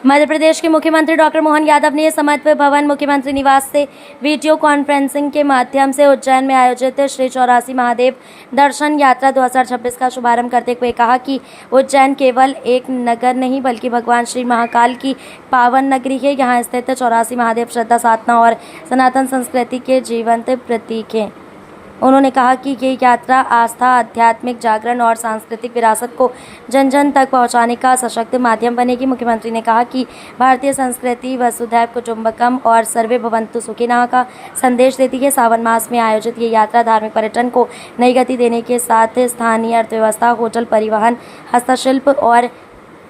मध्य प्रदेश के मुख्यमंत्री डॉक्टर मोहन यादव ने समत्व भवन मुख्यमंत्री निवास से वीडियो कॉन्फ्रेंसिंग के माध्यम से उज्जैन में आयोजित श्री 84 महादेव दर्शन यात्रा 2026 का शुभारंभ करते हुए कहा कि उज्जैन केवल एक नगर नहीं बल्कि भगवान श्री महाकाल की पावन नगरी है। यहाँ स्थित 84 महादेव श्रद्धा, साधना और सनातन संस्कृति के जीवंत प्रतीक हैं। उन्होंने कहा कि ये यात्रा आस्था, आध्यात्मिक जागरण और सांस्कृतिक विरासत को जन जन तक पहुंचाने का सशक्त माध्यम बनेगी। मुख्यमंत्री ने कहा कि भारतीय संस्कृति वसुधैव कुटुंबकम और सर्वे भवन्तु सुखिनः का संदेश देती है। सावन मास में आयोजित ये यात्रा धार्मिक पर्यटन को नई गति देने के साथ स्थानीय अर्थव्यवस्था, होटल, परिवहन, हस्तशिल्प और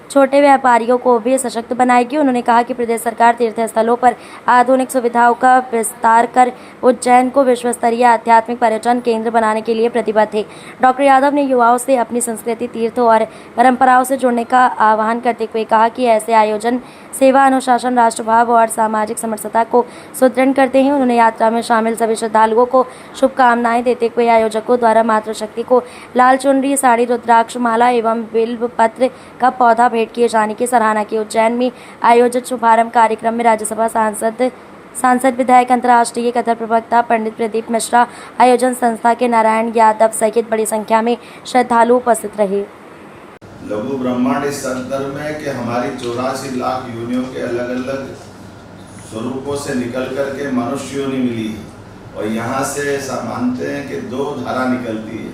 छोटे व्यापारियों को भी सशक्त बनाएगी। उन्होंने कहा कि प्रदेश सरकार तीर्थ स्थलों पर आधुनिक सुविधाओं का विस्तार कर उज्जैन को विश्व स्तरीय आध्यात्मिक पर्यटन केंद्र बनाने के लिए प्रतिबद्ध है। डॉक्टर यादव ने युवाओं से अपनी संस्कृति, तीर्थ और परंपराओं से जुड़ने का आह्वान करते हुए कहा कि ऐसे आयोजन सेवा, अनुशासन, राष्ट्रभाव और सामाजिक समरसता को सुदृढ़ करते हैं। उन्होंने यात्रा में शामिल सभी श्रद्धालुओं को शुभकामनाएं देते हुए आयोजकों द्वारा मातृशक्ति को लाल चुनरी, साड़ी, रुद्राक्ष माला एवं बिल्व पत्र का पौधा भेंट किए जाने की सराहना की। उज्जैन में आयोजित शुभारंभ कार्यक्रम में राज्यसभा सांसद विधायक, अंतर्राष्ट्रीय कथा प्रवक्ता पंडित प्रदीप मिश्रा, आयोजन संस्था के नारायण यादव सहित बड़ी संख्या में श्रद्धालु उपस्थित रहे। लघु ब्रह्मांड इस संदर्भ में कि हमारी 84 लाख योनियों के अलग अलग स्वरूपों से निकल करके मनुष्य योनि मिली है और यहाँ से मानते हैं कि 2 धारा निकलती है।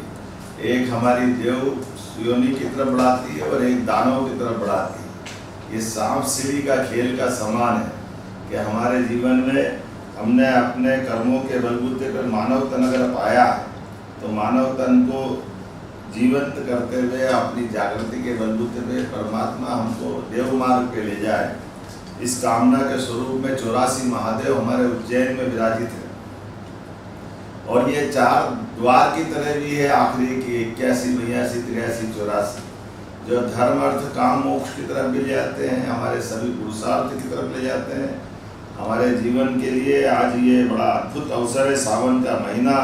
एक हमारी देव योनि की तरफ बढ़ाती है और एक दानव की तरफ बढ़ाती है। ये सांप सीढ़ी का खेल का समान है कि हमारे जीवन में हमने अपने कर्मों के बलबूते पर मानव तन अगर पाया तो मानव तन को जीवंत करते हुए अपनी जागृति के बलबूते पे परमात्मा हमको देव मार्ग पे ले जाए, इस कामना के स्वरूप में 84 महादेव हमारे उज्जैन में विराजित है। और ये 4 द्वार की तरह भी है आखिरी की 81, 82, 83, 84 जो धर्म, अर्थ, काम, मोक्ष की तरफ भी ले जाते हैं, हमारे सभी पुरुषार्थ की तरफ ले जाते हैं। हमारे जीवन के लिए आज ये बड़ा अद्भुत अवसर है। सावन का महीना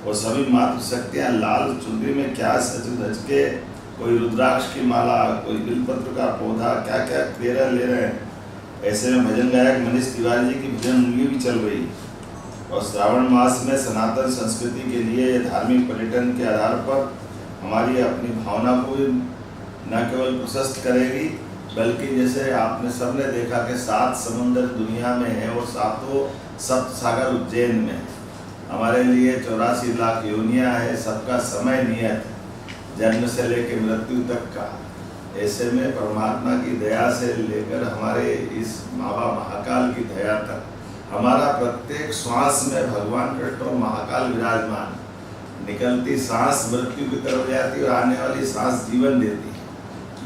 और सभी मातृशक्तियाँ लाल चुनरी में क्या सज धज के, कोई रुद्राक्ष की माला, कोई बिलपत्र का पौधा, क्या क्या क्रिया ले रहे हैं। ऐसे में भजन गायक मनीष तिवारी जी की भजन मंडली भी चल रही है और श्रावण मास में सनातन संस्कृति के लिए धार्मिक पर्यटन के आधार पर हमारी अपनी भावना को भी न केवल प्रशस्त करेगी बल्कि जैसे आपने सबने देखा कि 7 समुंदर दुनिया में है और 7 सप्त सागर उज्जैन में है। हमारे लिए 84 लाख योनियाँ है, सबका समय नियत है, जन्म से लेकर मृत्यु तक का। ऐसे में परमात्मा की दया से लेकर हमारे इस बाबा महाकाल की दया तक हमारा प्रत्येक श्वास में भगवान कृष्ण और महाकाल विराजमान। निकलती सांस मृत्यु की तरफ जाती और आने वाली सांस जीवन देती है।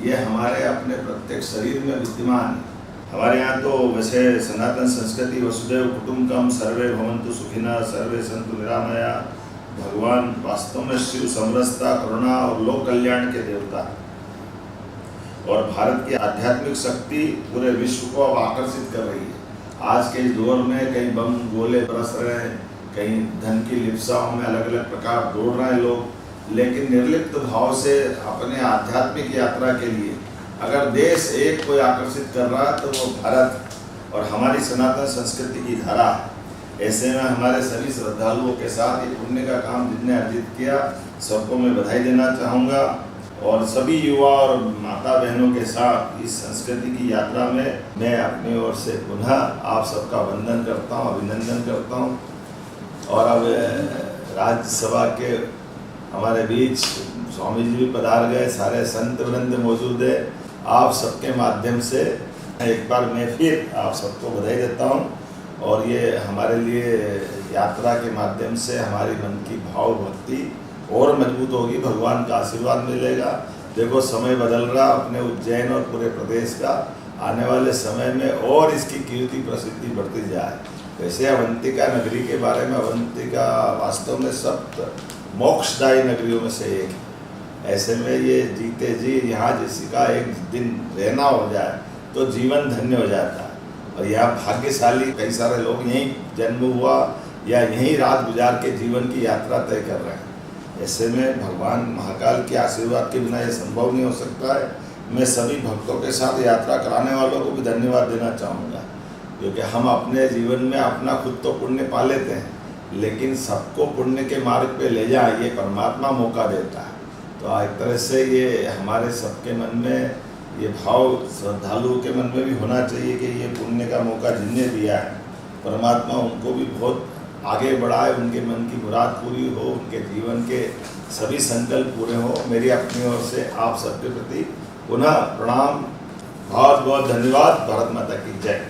ये हमारे अपने प्रत्येक शरीर में विद्यमान है। हमारे यहाँ तो वैसे सनातन संस्कृति वसुधैव कुटुंबकम, सर्वे भवन्तु सुखिनः, सर्वे सन्तु निरामया। भगवान वास्तव में शिव समरसता, करुणा और लोक कल्याण के देवता और भारत की आध्यात्मिक शक्ति पूरे विश्व को अब आकर्षित कर रही है। आज के इस दौर में कहीं बम गोले बरस रहे हैं, कहीं धन की लिप्साओं में अलग अलग प्रकार दौड़ रहे हैं लोग, लेकिन निर्लिप्त भाव से अपने आध्यात्मिक यात्रा के लिए अगर देश एक कोई आकर्षित कर रहा है तो वो भारत और हमारी सनातन संस्कृति की धारा है। ऐसे में हमारे सभी श्रद्धालुओं के साथ ये पुण्य का काम जिसने अर्जित किया, सबको मैं बधाई देना चाहूँगा और सभी युवा और माता बहनों के साथ इस संस्कृति की यात्रा में मैं अपनी ओर से पुनः आप सबका वंदन करता हूँ, अभिनंदन करता हूँ। और अब राज्यसभा के हमारे बीच स्वामी जी भी पधार गए, सारे संत वृंद मौजूद है। आप सबके माध्यम से एक बार मैं फिर आप सबको बधाई देता हूँ और ये हमारे लिए यात्रा के माध्यम से हमारी मन की भाव भक्ति और मजबूत होगी, भगवान का आशीर्वाद मिलेगा। देखो समय बदल रहा अपने उज्जैन और पूरे प्रदेश का, आने वाले समय में और इसकी कीर्ति प्रसिद्धि बढ़ती जाए। वैसे अवंतिका नगरी के बारे में, अवंतिका वास्तव में सप्त मोक्षदायी नगरियों में से एक है। ऐसे में ये जीते जी यहाँ किसी का एक दिन रहना हो जाए तो जीवन धन्य हो जाता है। और यहाँ भाग्यशाली कई सारे लोग यहीं जन्म हुआ या यहीं रात गुजार के जीवन की यात्रा तय कर रहे हैं। ऐसे में भगवान महाकाल के आशीर्वाद के बिना ये संभव नहीं हो सकता है। मैं सभी भक्तों के साथ यात्रा कराने वालों को भी धन्यवाद देना चाहूँगा, क्योंकि हम अपने जीवन में अपना खुद तो पुण्य पा लेते हैं, लेकिन सबको पुण्य के मार्ग पे ले जाए ये परमात्मा मौका देता है। तो एक तरह से ये हमारे सबके मन में ये भाव श्रद्धालुओं के मन में भी होना चाहिए कि ये पुण्य का मौका जिन्हें दिया है, परमात्मा उनको भी बहुत आगे बढ़ाए, उनके मन की मुराद पूरी हो, उनके जीवन के सभी संकल्प पूरे हो। मेरी अपनी ओर से आप सबके प्रति पुनः प्रणाम, बहुत बहुत धन्यवाद। भारत माता की जय।